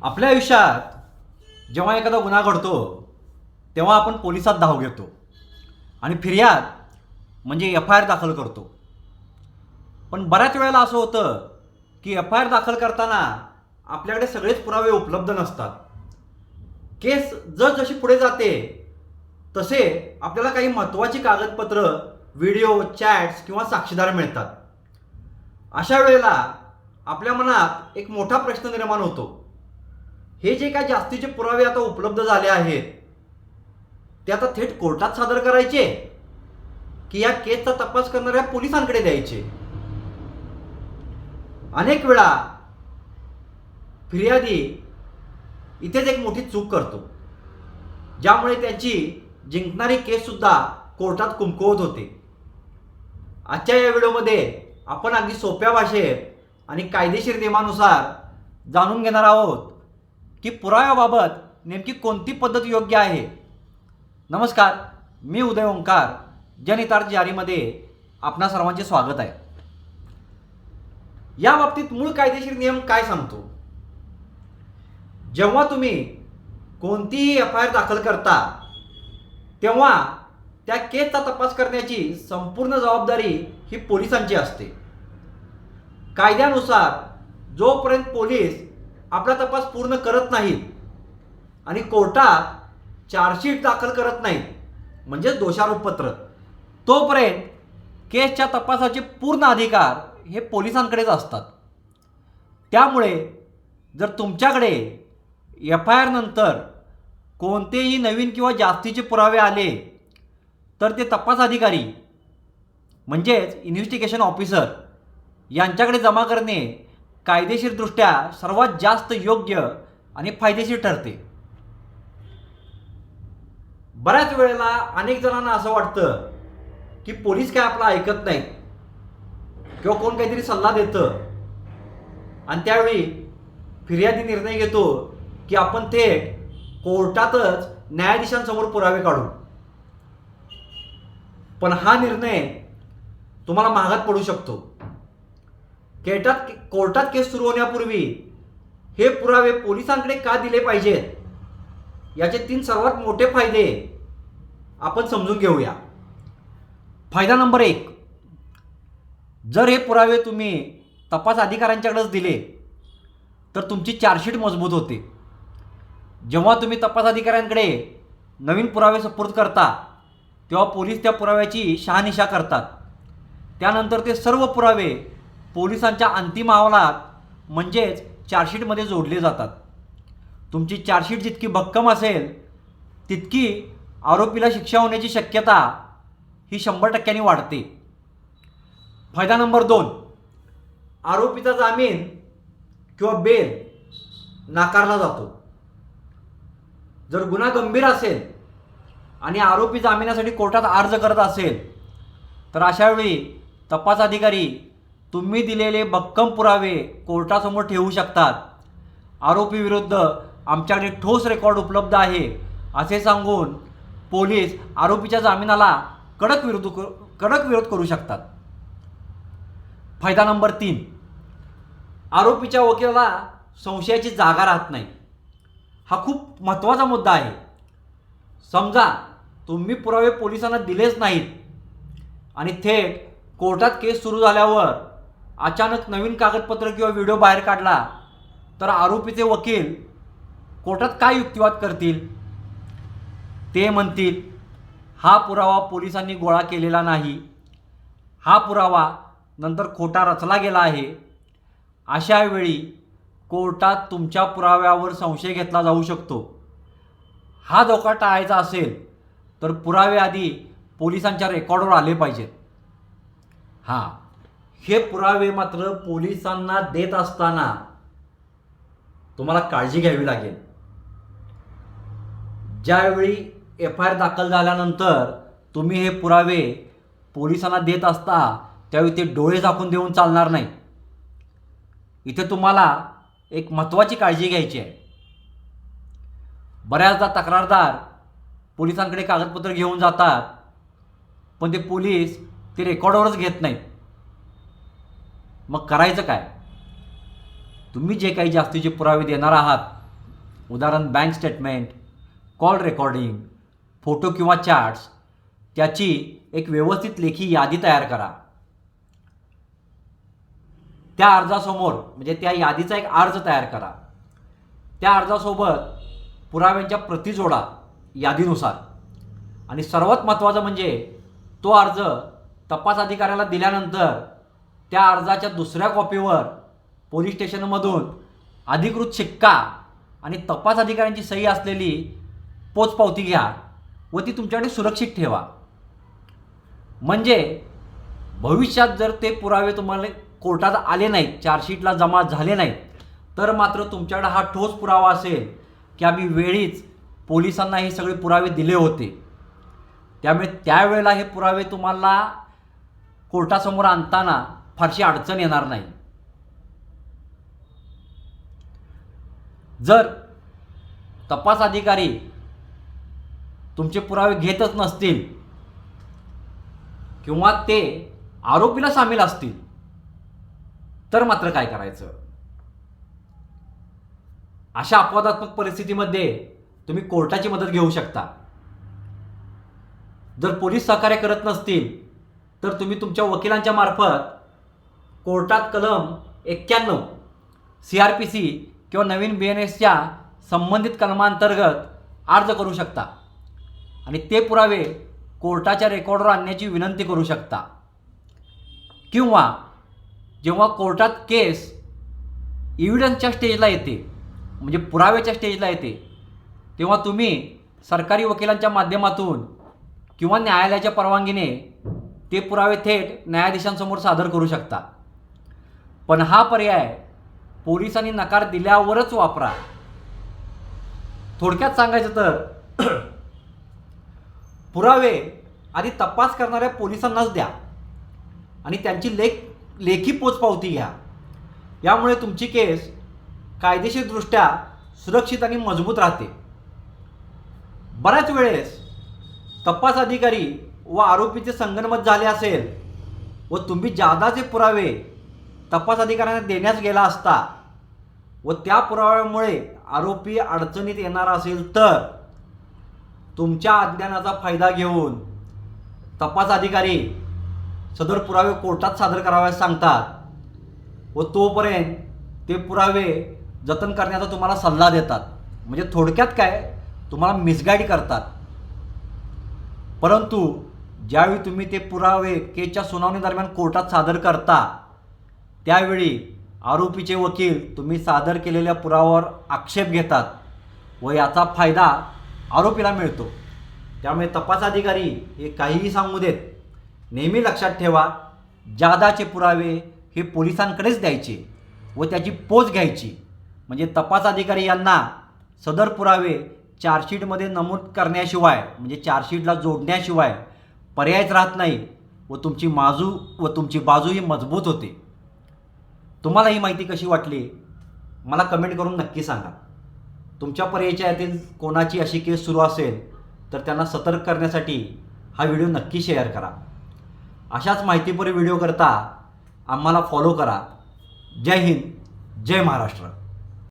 आपल्या आयुष्यात जेव्हा एखादा गुन्हा घडतो तेव्हा आपण पोलिसात धाव घेतो आणि फिर्याद म्हणजे एफ आय आर दाखल करतो. पण बऱ्याच वेळेला असं होतं की एफ आय आर दाखल करताना आपल्याकडे सगळेच पुरावे उपलब्ध नसतात. केस जसजशी पुढे जाते तसे आपल्याला काही महत्त्वाची कागदपत्र, व्हिडिओ, चॅट्स किंवा साक्षीदार मिळतात. अशा वेळेला आपल्या मनात एक मोठा प्रश्न निर्माण होतो. हे जे काही जास्तीचे पुरावे आता उपलब्ध झाले आहेत ते आता थेट कोर्टात सादर करायचे की या केसचा तपास करणाऱ्या पोलिसांकडे द्यायचे. अनेक वेळा फिर्यादी इथेच एक मोठी चूक करतो, ज्यामुळे त्यांची जिंकणारी केस सुद्धा कोर्टात कुमकुवत होते. आजच्या या व्हिडिओमध्ये आपण अगदी सोप्या भाषेत आणि कायदेशीर नियमानुसार जाणून घेणार आहोत की पुराव्याबाबत नेमकी कोणती पद्धत योग्य आहे. नमस्कार, मी उदय ओंकार, जनहितार्थ जारीमध्ये आपणा सर्वांचे स्वागत आहे. या बाबतीत मूळ कायदेशीर नियम काय सांगतो? जेव्हा तुम्ही कोणतीही एफ आय आर दाखल करता तेव्हा त्या केसचा तपास करण्याची संपूर्ण जबाबदारी ही पोलिसांची असते. कायद्यानुसार जोपर्यंत पोलीस आपला तपास पूर्ण करत नाहीत आणि कोर्टात चार्जशीट दाखल करत नाहीत, म्हणजे दोषारोपपत्र, तोपर्यंत केसच्या तपासाचे पूर्ण अधिकार हे पोलिसांकडेच असतात. त्यामुळे जर तुमच्याकडे एफ आय आर नंतर कोणतेही नवीन किंवा जास्तीचे पुरावे आले तर ते तपास अधिकारी म्हणजेच इन्व्हेस्टिगेशन ऑफिसर यांच्याकडे जमा करणे कायदेशीरदृष्ट्या सर्वात जास्त योग्य आणि फायदेशीर ठरते. बऱ्याच वेळेला अनेक जणांना असं वाटतं की पोलीस काय आपला ऐकत नाहीत किंवा कोण काहीतरी सल्ला देतं आणि त्यावेळी फिर्यादी निर्णय घेतो की आपण थेट कोर्टातच न्यायाधीशांसमोर पुरावे काढू. पण हा निर्णय तुम्हाला महागात पडू शकतो. कोर्टात केस सुरू होण्यापूर्वी हे पुरावे पोलिसांकडे का दिले पाहिजेत याचे 3 सर्वात मोठे फायदे आपण समजून घेऊया. फायदा नंबर 1, जर हे पुरावे तुम्ही तपास अधिकाऱ्यांच्याकडेच दिले तर तुमची चार्जशीट मजबूत होते. जेव्हा तुम्ही तपास अधिकाऱ्यांकडे नवीन पुरावे सुपूर्द करता तेव्हा पोलीस त्या पुराव्याची शहानिशा करतात. त्यानंतर ते सर्व पुरावे पोलिसांच्या अंतिम अहवालात म्हणजेच चार्जशीटमध्ये जोडले जातात. तुमची चार्जशीट जितकी भक्कम असेल तितकी आरोपीला शिक्षा होण्याची शक्यता ही 100% वाढते. फायदा नंबर 2, आरोपीचा जामीन किंवा बेल नाकारला जातो. जर गुन्हा गंभीर असेल आणि आरोपी जामिनासाठी कोर्टात अर्ज करत असेल तर अशावेळी तपास अधिकारी तुम्ही दिलेले भक्कम पुरावे कोर्टासमोर ठेवू शकतात. आरोपी विरुद्ध आमच्याकडे ठोस रेकॉर्ड उपलब्ध आहे असे सांगून पोलीस आरोपीच्या जामिनाला कडक विरोध करू शकतात. फायदा नंबर 3, आरोपीच्या वकिलाला संशयाची जागा राहत नाही. हा खूप महत्त्वाचा मुद्दा आहे. समजा तुम्ही पुरावे पोलिसांना दिलेच नाहीत आणि थेट कोर्टात केस सुरू झाल्यावर अचानक नवीन कागदपत्र किंवा व्हिडिओ बाहेर काढला तर आरोपीचे वकील कोर्टात काय युक्तिवाद करतील? ते म्हणतील हा पुरावा पोलिसांनी गोळा केलेला नाही, हा पुरावा नंतर खोटा रचला गेला आहे. अशा वेळी कोर्टात तुमच्या पुराव्यावर संशय घेतला जाऊ शकतो. हा धोका टाळायचा असेल तर पुरावे आधी पोलिसांच्या रेकॉर्डवर आले पाहिजेत. हे पुरावे मात्र पोलिसांना देत असताना तुम्हाला काळजी घ्यावी लागेल. ज्यावेळी एफ आय आर दाखल झाल्यानंतर तुम्ही हे पुरावे पोलिसांना देत असता त्यावेळी ते डोळे झाकून देऊन चालणार नाही. इथे तुम्हाला एक महत्त्वाची काळजी घ्यायची आहे. बऱ्याचदा तक्रारदार पोलिसांकडे कागदपत्र घेऊन जातात पण ते पोलीस ते रेकॉर्डवरच घेत नाहीत. मग करायचं काय? तुम्ही जे काही जास्तीचे पुरावे देणार आहात उदाहरण bank statement, call recording, photo किंवा चार्ट्स, त्याची एक व्यवस्थित लेखी यादी तयार करा. त्या अर्जासमोर म्हणजे त्या यादीचा एक अर्ज तयार करा. त्या अर्जासोबत पुराव्यांच्या प्रती जोडा यादीनुसार. आणि सर्वात महत्त्वाचं म्हणजे तो अर्ज तपास अधिकाऱ्याला दिल्यानंतर त्या अर्जाच्या दुसऱ्या कॉपीवर पोलीस स्टेशनमधून अधिकृत शिक्का आणि तपास अधिकाऱ्यांची सही असलेली पोचपावती घ्या व ती तुमच्याकडे सुरक्षित ठेवा. म्हणजे भविष्यात जर ते पुरावे तुम्हाला कोर्टात आले नाहीत, चार्जशीटला जमा झाले नाहीत, तर मात्र तुमच्याकडे हा ठोस पुरावा असेल की आम्ही वेळीच पोलिसांना हे सगळे पुरावे दिले होते. त्यामुळे त्यावेळेला हे पुरावे तुम्हाला कोर्टासमोर आणताना फारशी अडचण येणार नाही. जर तपास अधिकारी तुमचे पुरावे घेतच नसतील किंवा ते आरोपीला सामील असतील तर मात्र काय करायचं? अशा अपवादात्मक परिस्थितीमध्ये तुम्ही कोर्टाची मदत घेऊ शकता. जर पोलीस सहकार्य करत नसतील तर तुम्ही तुमच्या वकिलांच्या मार्फत कोर्टात कलम 91 CRPC किंवा नवीन BNSच्या संबंधित कलमांतर्गत अर्ज करू शकता आणि ते पुरावे कोर्टाच्या रेकॉर्डवर आणण्याची विनंती करू शकता. किंवा जेव्हा कोर्टात केस एव्हिडन्सच्या स्टेजला येते म्हणजे पुराव्याच्या स्टेजला येते तेव्हा तुम्ही सरकारी वकिलांच्या माध्यमातून किंवा न्यायालयाच्या परवानगीने ते पुरावे थेट न्यायाधीशांसमोर सादर करू शकता. पण हा पर्याय पोलिसांनी नकार दिल्यावरच वापरा. थोडक्यात सांगायचं तर पुरावे आधी तपास करणाऱ्या पोलिसांनाच द्या आणि त्यांची लेखी पोचपावती घ्या. यामुळे तुमची केस कायदेशीरदृष्ट्या सुरक्षित आणि मजबूत राहते. बऱ्याच वेळेस तपास अधिकारी व आरोपीचे संगनमत झाले असेल व तुम्ही जादाचे पुरावे तपास अधिकाऱ्यांना देण्यास गेला असता व त्या पुराव्यामुळे आरोपी अडचणीत येणार असेल तर तुमच्या अज्ञानाचा फायदा घेऊन तपास अधिकारी सदर पुरावे कोर्टात सादर कराव्यास सांगतात व तोपर्यंत ते पुरावे जतन करण्याचा तुम्हाला सल्ला देतात. म्हणजे थोडक्यात काय, तुम्हाला मिसगाईड करतात. परंतु ज्यावेळी तुम्ही ते पुरावे केसच्या सुनावणी दरम्यान कोर्टात सादर करता त्यावेळी आरोपीचे वकील तुम्ही सादर केलेल्या पुराव्यावर आक्षेप घेतात व याचा फायदा आरोपीला मिळतो. त्यामुळे तपास अधिकारी हे काहीही सांगू देत, नेहमी लक्षात ठेवा, जादाचे पुरावे हे पोलिसांकडेच द्यायचे व त्याची पोच घ्यायची. म्हणजे तपास अधिकारी यांना सदर पुरावे चार्जशीटमध्ये नमूद करण्याशिवाय म्हणजे चार्जशीटला जोडण्याशिवाय पर्यायच राहत नाही व तुमची बाजू ही मजबूत होते. तुम्हाला ही माहिती कशी वाटली मला कमेंट करून नक्की सांगा. तुमच्या परिचयातील कोणाची अशी केस सुरू असेल तर त्यांना सतर्क करण्यासाठी हा व्हिडिओ नक्की शेअर करा. अशाच माहितीपूर्ण व्हिडिओ करता आम्हाला फॉलो करा. जय हिंद, जय महाराष्ट्र.